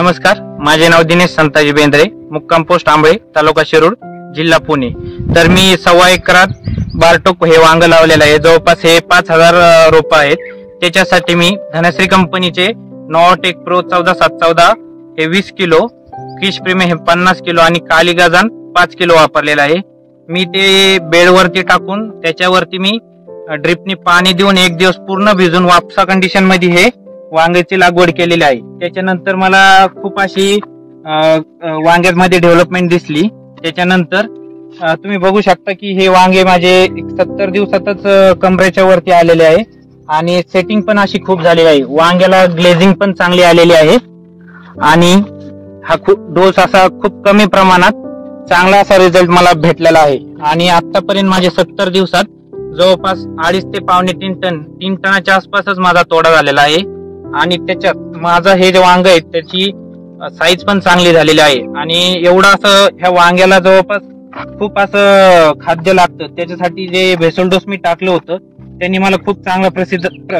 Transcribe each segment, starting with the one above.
नमस्कार, माझे नाव दिनेश संताजी बेंद्रे, मुक्काम पोस्ट आंबळे, तालुका शिरूर, जिल्हा पुणे। तर मी 1.25 एकरात बारटोक हे वांग लावलेलं आहे। जवळपास हे 5000 रोप आहेत। त्याच्यासाठी मी धनश्री कंपनीचे नोवाटेक प्रो 14714 हे 20 किलो, फिश प्रीमियम हे 50 किलो आणि काली गजान 5 किलो वापरलेला आहे। मी ते बेडवरती टाकून त्याच्यावरती मी ड्रिपनी पाणी देऊन 1 दिवस पूर्ण भिजून वापसा कंडिशन मध्ये हे वांग्याची लागवड केलेली आहे। त्याच्यानंतर मला खूप अशी वांग्यामध्ये डेव्हलपमेंट दिसली। त्याच्यानंतर तुम्ही बघू शकता की हे वांगे माझे 70 दिवसातच कमरेच्या वरती आलेले आहे आणि सेटिंग पण अशी खूप झालेली आहे। वांग्याला ग्लेझिंग पण चांगली आलेली आहे आणि हा डोस असा खूप कमी प्रमाणात चांगला असा रिझल्ट मला भेटलेला आहे। आणि आतापर्यंत माझे 70 दिवसात जवळपास 2.5 ते पावणे 3 टनाच्या आसपासच माझा तोडा झालेला आहे। आणि त्याच्यात माझा हे जे वांग आहे त्याची साईज पण चांगली झालेली आहे आणि एवढं असं ह्या वांग्याला जवळपास खूप असं खाद्य लागतं। त्याच्यासाठी जे भेसळ डोस मी टाकलं होतं त्यांनी मला खूप चांगला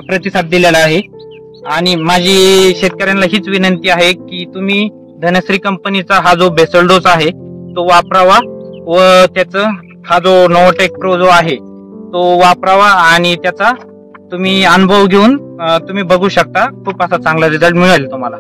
प्रतिसाद दिलेला आहे। आणि माझी शेतकऱ्यांना हीच विनंती आहे की तुम्ही धनश्री कंपनीचा हा जो भेसळ डोस आहे तो वापरावा व त्याचा हा जो नोवाटेक प्रो जो आहे तो वापरावा आणि त्याचा तुम्ही अनुभव घेऊन तुम्ही बघू शकता। खूप असा चांगला रिझल्ट मिळेल तुम्हाला।